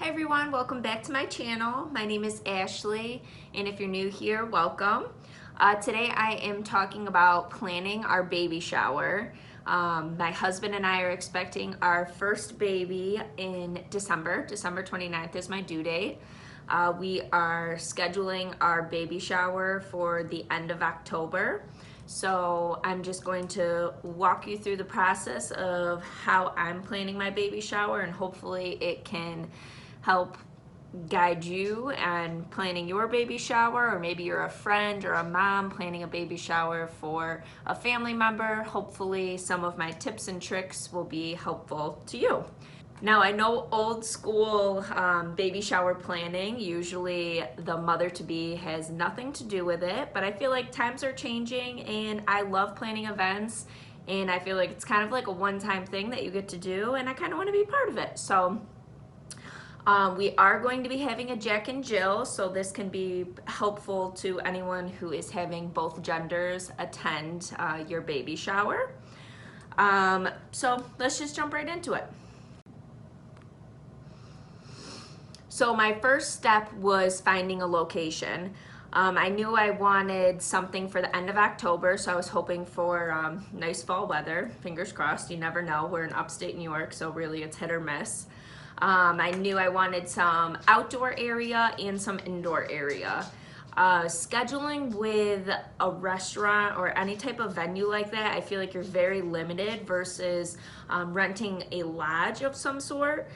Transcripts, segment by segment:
everyone, welcome back to my channel. My name is Ashley, and if you're new here, welcome. Today I am talking about planning our baby shower. My husband and I are expecting our first baby in December. December 29th is my due date. We are scheduling our baby shower for the end of October. So I'm just going to walk you through the process of how I'm planning my baby shower, and hopefully it can help guide you and planning your baby shower, or maybe you're a friend or a mom planning a baby shower for a family member. Hopefully some of my tips and tricks will be helpful to you. Now, I know old school baby shower planning, usually the mother-to-be has nothing to do with it, but I feel like times are changing and I love planning events, and I feel like it's kind of like a one-time thing that you get to do, and I kind of want to be part of it. So we are going to be having a Jack and Jill, so this can be helpful to anyone who is having both genders attend your baby shower. So let's just jump right into it. So my first step was finding a location. I knew I wanted something for the end of October, so I was hoping for nice fall weather. Fingers crossed, you never know. We're in upstate New York, so really it's hit or miss. I knew I wanted some outdoor area and some indoor area. Scheduling with a restaurant or any type of venue like that, I feel like you're very limited versus renting a lodge of some sort.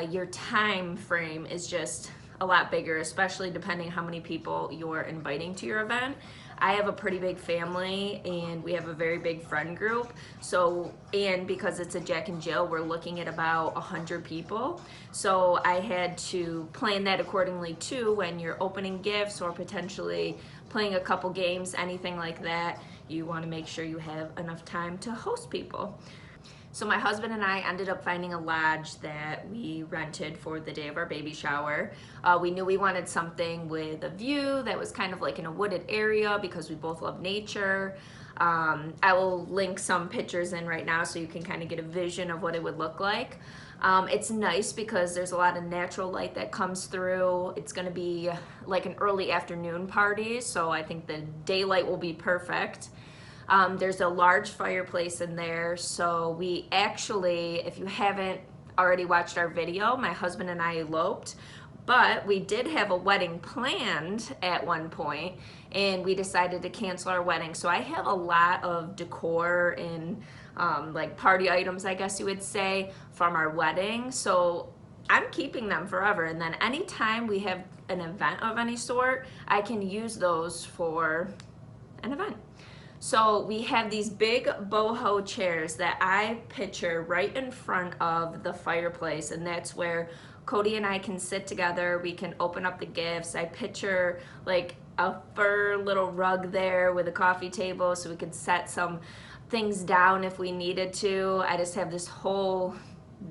Your time frame is just a lot bigger, especially depending how many people you're inviting to your event. I have a pretty big family and we have a very big friend group. So, and because it's a Jack and Jill, we're looking at about 100 people. So I had to plan that accordingly too. When you're opening gifts or potentially playing a couple games, anything like that, you want to make sure you have enough time to host people. So my husband and I ended up finding a lodge that we rented for the day of our baby shower. We knew we wanted something with a view that was kind of like in a wooded area because we both love nature. I will link some pictures in right now so you can kind of get a vision of what it would look like. It's nice because there's a lot of natural light that comes through. It's going to be like an early afternoon party, so I think the daylight will be perfect. There's a large fireplace in there, so we actually, if you haven't already watched our video, my husband and I eloped, but we did have a wedding planned at one point, and we decided to cancel our wedding. So I have a lot of decor and like party items, I guess you would say, from our wedding. So I'm keeping them forever, and then anytime we have an event of any sort, I can use those for an event. So we have these big boho chairs that I picture right in front of the fireplace, and that's where Cody and I can sit together. We can open up the gifts. I picture like a fur little rug there with a coffee table so we could set some things down if we needed to. I just have this whole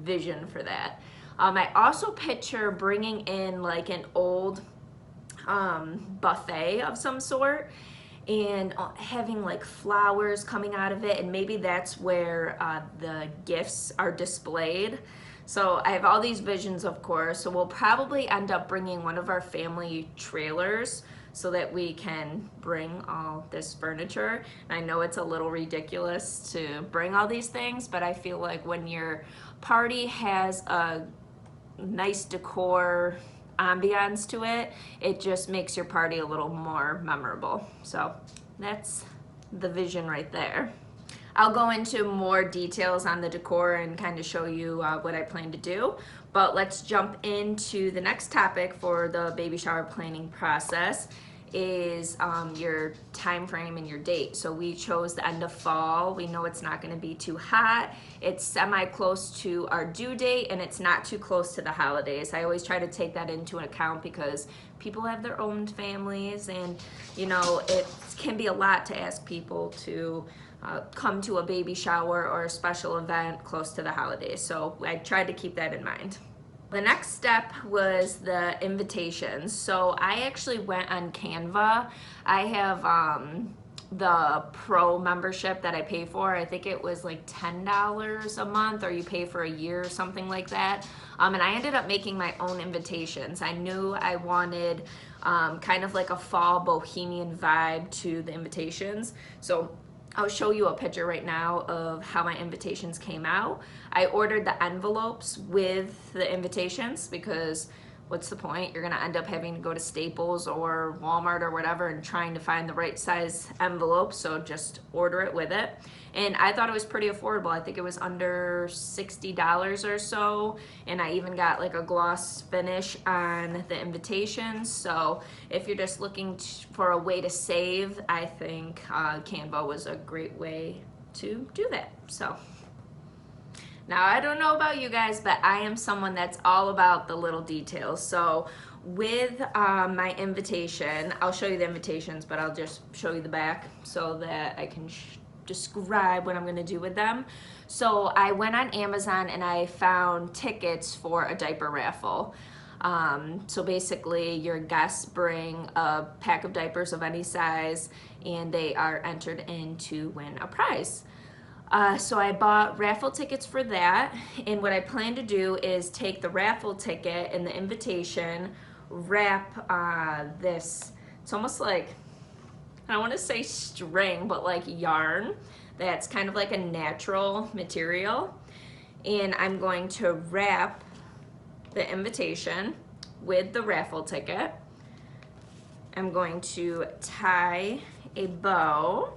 vision for that. I also picture bringing in like an old buffet of some sort and having like flowers coming out of it, and maybe that's where the gifts are displayed. So I have all these visions, of course, so we'll probably end up bringing one of our family trailers so that we can bring all this furniture. And I know it's a little ridiculous to bring all these things, but I feel like when your party has a nice decor ambiance to it, it just makes your party a little more memorable. So that's the vision right there. I'll go into more details on the decor and kind of show you what I plan to do, but let's jump into the next topic for the baby shower planning process is your time frame and your date. So we chose the end of fall. We know it's not going to be too hot. It's semi close to our due date, and it's not too close to the holidays. I always try to take that into account because people have their own families, and you know, it can be a lot to ask people to come to a baby shower or a special event close to the holidays. So I tried to keep that in mind. The next step was the invitations. So I actually went on Canva. I have the pro membership that I pay for. I think it was like $10 a month, or you pay for a year or something like that. And I ended up making my own invitations. I knew I wanted kind of like a fall bohemian vibe to the invitations. So I'll show you a picture right now of how my invitations came out. I ordered the envelopes with the invitations because what's the point? You're gonna end up having to go to Staples or Walmart or whatever and trying to find the right size envelope, so just order it with it. And I thought it was pretty affordable. I think it was under $60 or so, and I even got like a gloss finish on the invitations. So if you're just looking for a way to save, I think Canva was a great way to do that. So now, I don't know about you guys, but I am someone that's all about the little details. So with my invitation, I'll show you the invitations, but I'll just show you the back so that I can describe what I'm gonna do with them. So I went on Amazon and I found tickets for a diaper raffle. So basically your guests bring a pack of diapers of any size and they are entered in to win a prize. So I bought raffle tickets for that, and what I plan to do is take the raffle ticket and the invitation, wrap this, it's almost like, I don't want to say string, but like yarn that's kind of like a natural material, and I'm going to wrap the invitation with the raffle ticket. I'm going to tie a bow,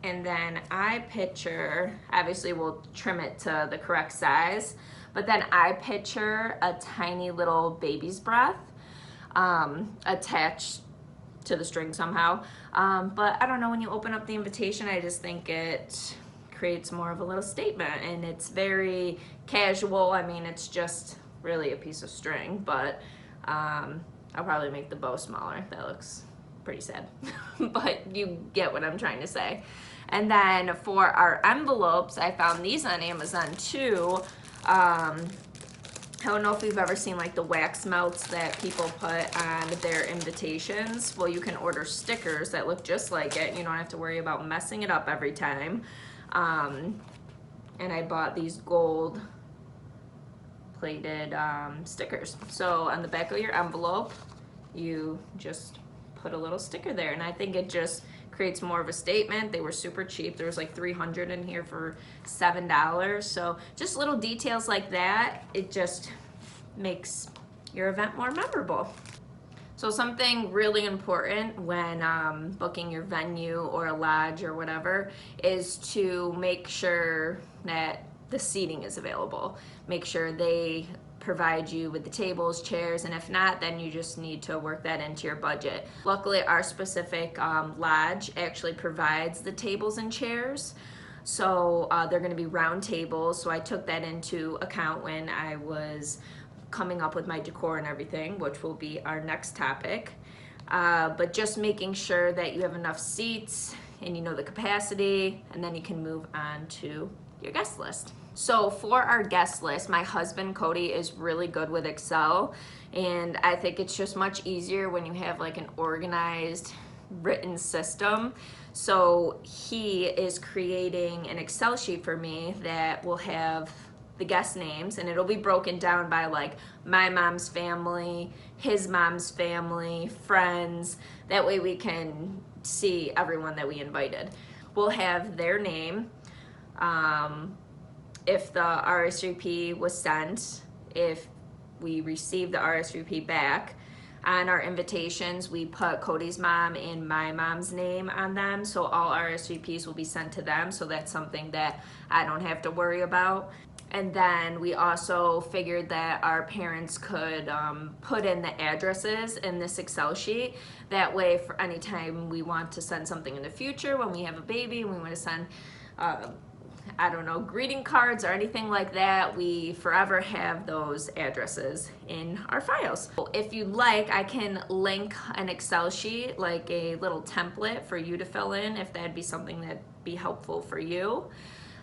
and then I picture, obviously we'll trim it to the correct size, but then I picture a tiny little baby's breath attached to the string somehow. But I don't know, when you open up the invitation, I just think it creates more of a little statement, and it's very casual. I mean, it's just really a piece of string, but I'll probably make the bow smaller. That looks pretty sad, but you get what I'm trying to say. And then for our envelopes, I found these on Amazon too. I don't know if you've ever seen like the wax melts that people put on their invitations. Well, you can order stickers that look just like it. You don't have to worry about messing it up every time. And I bought these gold plated stickers. So on the back of your envelope, you just put a little sticker there, and I think it just creates more of a statement. They were super cheap. There was like 300 in here for $7. So just little details like that, it just makes your event more memorable. So something really important when booking your venue or a lodge or whatever is to make sure that the seating is available. Make sure they provide you with the tables, chairs, and if not, then you just need to work that into your budget. Luckily, our specific lodge actually provides the tables and chairs. So they're gonna be round tables, so I took that into account when I was coming up with my decor and everything, which will be our next topic. But just making sure that you have enough seats and you know the capacity, and then you can move on to your guest list. So for our guest list, my husband Cody is really good with Excel, and I think it's just much easier when you have like an organized written system. So he is creating an Excel sheet for me that will have the guest names, and it'll be broken down by like my mom's family, his mom's family, friends. That way we can see everyone that we invited. We'll have their name, if the RSVP was sent, if we received the RSVP back. On our invitations, we put Cody's mom and my mom's name on them, so all RSVPs will be sent to them, so that's something that I don't have to worry about. And then we also figured that our parents could put in the addresses in this Excel sheet. That way, for any time we want to send something in the future, when we have a baby, we want to send I don't know, greeting cards or anything like that, we forever have those addresses in our files. If you'd like, I can link an Excel sheet, like a little template for you to fill in, if that'd be something that'd be helpful for you.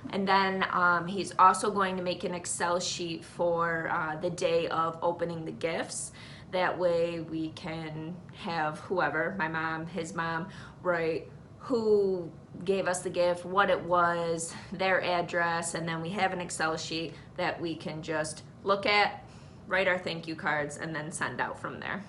And then he's also going to make an Excel sheet for the day of opening the gifts. That way we can have whoever, my mom, his mom, write who gave us the gift, what it was, their address, and then we have an Excel sheet that we can just look at, write our thank you cards, and then send out from there.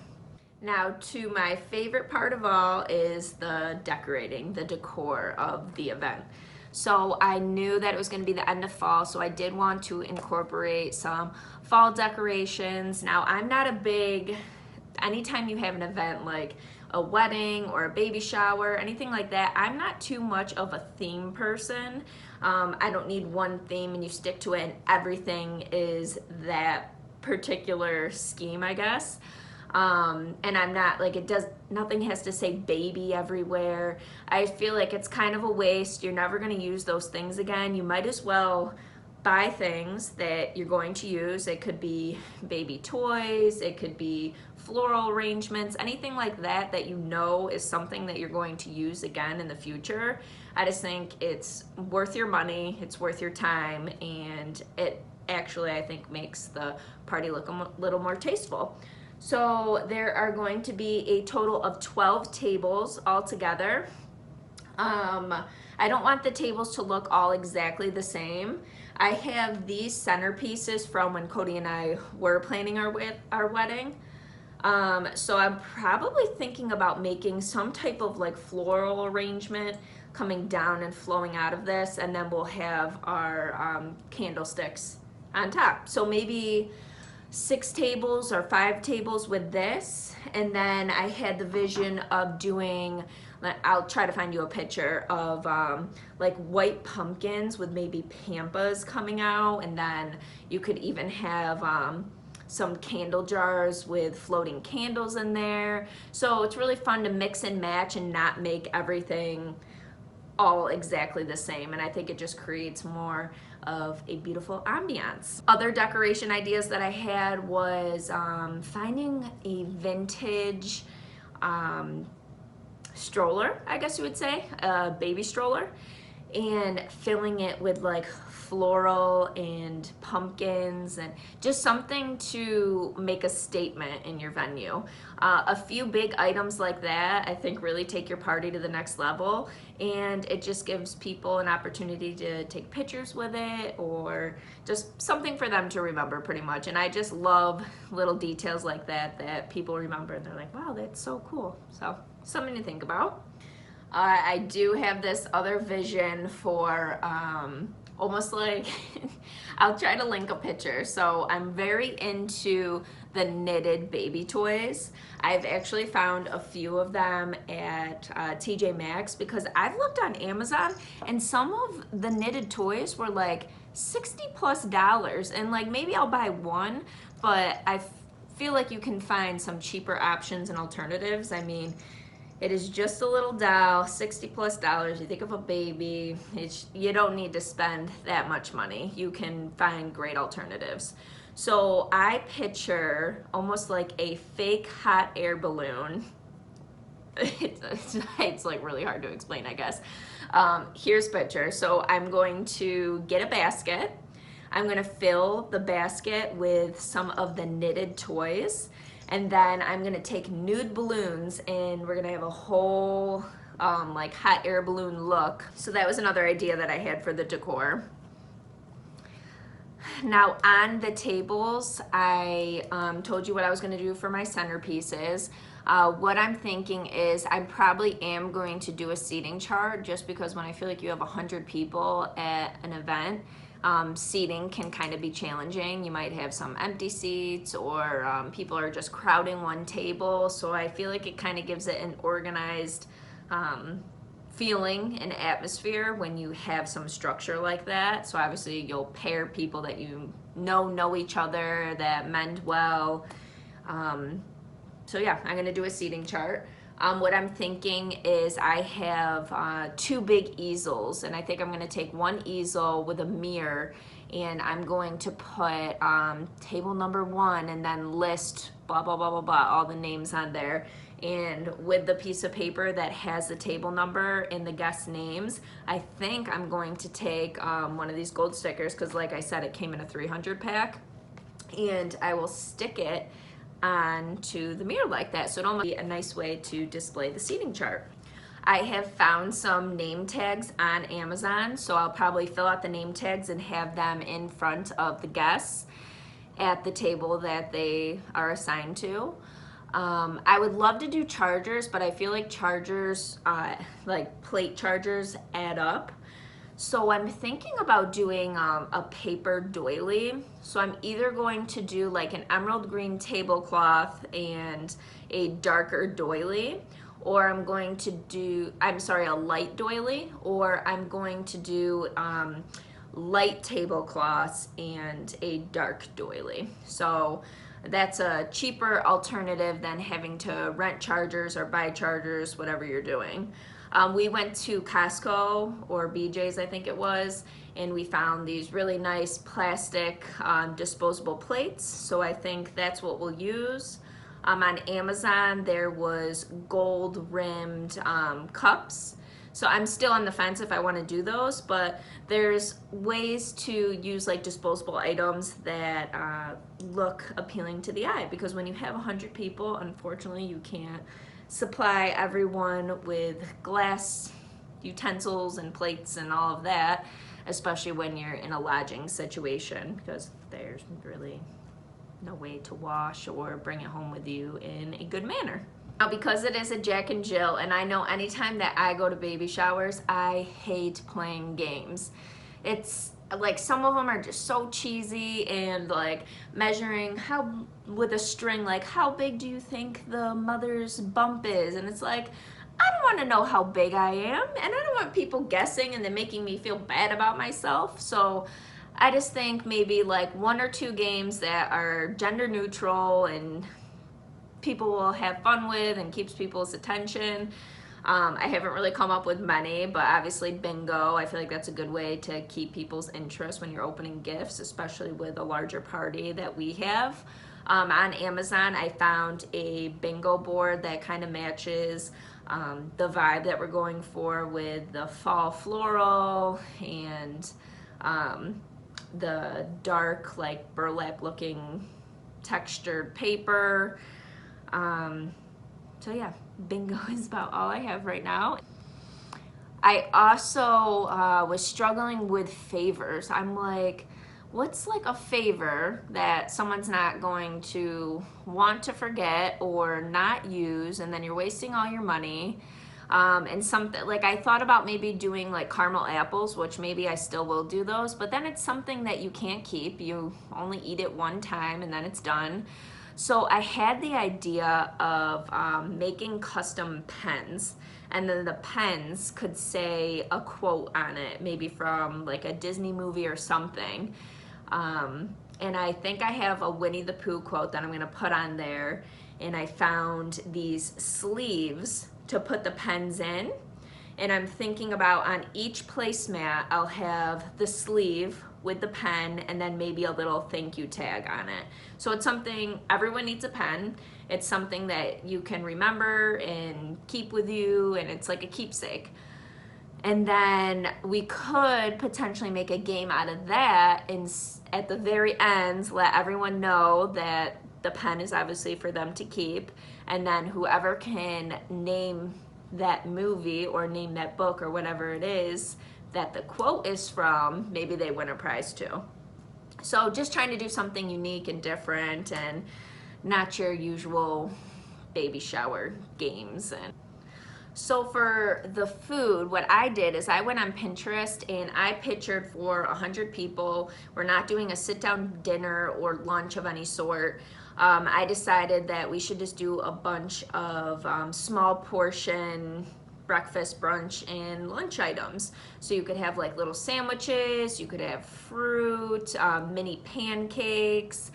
Now, to my favorite part of all is the decorating, the decor of the event. So I knew that it was going to be the end of fall, so I did want to incorporate some fall decorations. Now, I'm not a big, anytime you have an event like a wedding or a baby shower, anything like that, I'm not too much of a theme person. I don't need one theme and you stick to it and everything is that particular scheme, I guess. And I'm not like, nothing has to say baby everywhere. I feel like it's kind of a waste. You're never going to use those things again. You might as well buy things that you're going to use. It could be baby toys, it could be floral arrangements, anything like that that you know is something that you're going to use again in the future. I just think it's worth your money, it's worth your time, and it actually, I think, makes the party look a little more tasteful. So there are going to be a total of 12 tables altogether. I don't want the tables to look all exactly the same. I have these centerpieces from when Cody and I were planning our wedding. So I'm probably thinking about making some type of like floral arrangement coming down and flowing out of this, and then we'll have our candlesticks on top. So maybe 6 tables or 5 tables with this, and then I had the vision of doing, I'll try to find you a picture of like white pumpkins with maybe pampas coming out, and then you could even have some candle jars with floating candles in there. So it's really fun to mix and match and not make everything all exactly the same, and I think it just creates more of a beautiful ambiance. Other decoration ideas that I had was finding a vintage stroller, I guess you would say, a baby stroller, and filling it with like floral and pumpkins and just something to make a statement in your venue. A few big items like that I think really take your party to the next level, and it just gives people an opportunity to take pictures with it or just something for them to remember pretty much. And I just love little details like that that people remember and they're like, wow, that's so cool. So something to think about. I do have this other vision for almost like, I'll try to link a picture. So I'm very into the knitted baby toys. I've actually found a few of them at TJ Maxx because I've looked on Amazon and some of the knitted toys were like $60+ and like maybe I'll buy one, but I feel like you can find some cheaper options and alternatives. I mean, it is just a little doll, $60+. You think of a baby, you don't need to spend that much money. You can find great alternatives. So I picture almost like a fake hot air balloon. It's like really hard to explain, I guess. Here's a picture. So I'm going to get a basket. I'm going to fill the basket with some of the knitted toys. And then I'm gonna take nude balloons and we're gonna have a whole like hot air balloon look. So that was another idea that I had for the decor. Now on the tables, I told you what I was gonna do for my centerpieces. What I'm thinking is I probably am going to do a seating chart just because when I feel like you have 100 people at an event, seating can kind of be challenging. You might have some empty seats or people are just crowding one table. So I feel like it kind of gives it an organized feeling and atmosphere when you have some structure like that. So obviously you'll pair people that you know each other, that mend well. So yeah, I'm gonna do a seating chart. What I'm thinking is I have 2 big easels, and I think I'm gonna take one easel with a mirror and I'm going to put table number 1 and then list blah, blah, blah, blah, blah, all the names on there. And with the piece of paper that has the table number and the guest names, I think I'm going to take one of these gold stickers because like I said, it came in a 300 pack, and I will stick it onto the mirror like that. So it'll be a nice way to display the seating chart. I have found some name tags on Amazon, so I'll probably fill out the name tags and have them in front of the guests at the table that they are assigned to. I would love to do chargers, but I feel like chargers, like plate chargers, add up. So I'm thinking about doing a paper doily. So I'm either going to do like an emerald green tablecloth and a darker doily, or I'm going to do, a light doily, or I'm going to do light tablecloths and a dark doily. So that's a cheaper alternative than having to rent chargers or buy chargers, whatever you're doing. We went to Costco, or BJ's I think it was, and we found these really nice plastic disposable plates, so I think that's what we'll use. On Amazon there was gold rimmed cups, so I'm still on the fence if I want to do those, but there's ways to use like disposable items that look appealing to the eye, because when you have 100 people, unfortunately you can't supply everyone with glass utensils and plates and all of that, especially when you're in a lodging situation, because there's really no way to wash or bring it home with you in a good manner. Now, because it is a Jack and Jill, and I know anytime that I go to baby showers, I hate playing games. It's like some of them are just so cheesy, and like measuring how with a string, like how big do you think the mother's bump is, and it's like, I don't want to know how big I am, and I don't want people guessing and then making me feel bad about myself. So I just think maybe like 1 or 2 games that are gender neutral and people will have fun with and keeps people's attention. I haven't really come up with many, but obviously bingo, I feel like that's a good way to keep people's interest when you're opening gifts, especially with a larger party that we have. On Amazon, I found a bingo board that kind of matches the vibe that we're going for with the fall floral and the dark, like burlap looking textured paper. So yeah, bingo is about all I have right now. I also was struggling with favors. I'm like, what's like a favor that someone's not going to want to forget or not use, and then you're wasting all your money. And something like, I thought about maybe doing like caramel apples, which maybe I still will do those, but then it's something that you can't keep. You only eat it one time and then it's done. So I had the idea of making custom pens, and then the pens could say a quote on it, maybe from like a Disney movie or something. And I think I have a Winnie the Pooh quote that I'm gonna put on there, and I found these sleeves to put the pens in, and I'm thinking about on each placemat I'll have the sleeve with the pen and then maybe a little thank you tag on it. So it's something, everyone needs a pen. It's something that you can remember and keep with you, and it's like a keepsake. And then we could potentially make a game out of that, and at the very end let everyone know that the pen is obviously for them to keep, and then whoever can name that movie or name that book or whatever it is that the quote is from, maybe they win a prize too. So just trying to do something unique and different and not your usual baby shower games. And so for the food, what I did is I went on Pinterest and I pictured for 100 people. We're not doing a sit-down dinner or lunch of any sort. I decided that we should just do a bunch of small portion breakfast, brunch, and lunch items. So you could have like little sandwiches, you could have fruit, mini pancakes,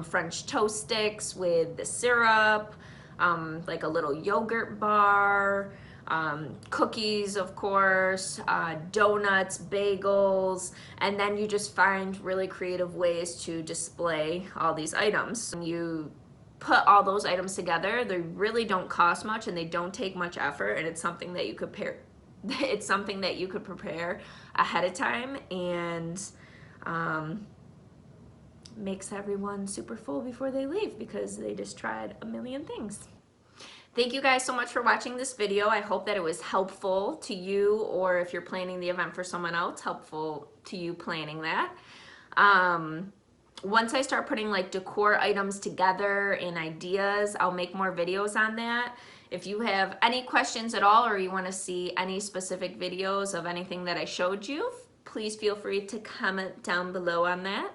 French toast sticks with the syrup, like a little yogurt bar, cookies, of course, donuts, bagels, and then you just find really creative ways to display all these items. When you put all those items together, they really don't cost much and they don't take much effort, and it's something that you could prepare ahead of time and makes everyone super full before they leave because they just tried a million things. Thank you guys so much for watching this video. I hope that it was helpful to you, or if you're planning the event for someone else, helpful to you planning that. Once I start putting like decor items together and ideas, I'll make more videos on that. If you have any questions at all, or you want to see any specific videos of anything that I showed you, please feel free to comment down below on that.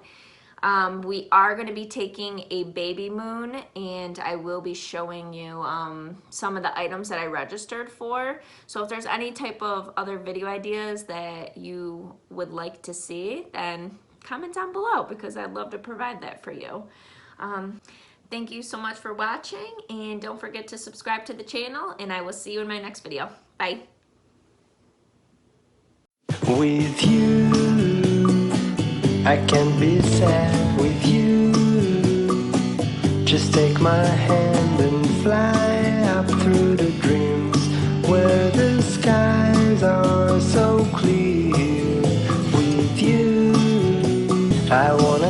We are going to be taking a baby moon, and I will be showing you some of the items that I registered for. So if there's any type of other video ideas that you would like to see, then comment down below because I'd love to provide that for you. Thank you so much for watching, and don't forget to subscribe to the channel, and I will see you in my next video. Bye. With you, I can be sad with you. Just take my hand and fly up through the dreams where the skies are so clear. With you, I want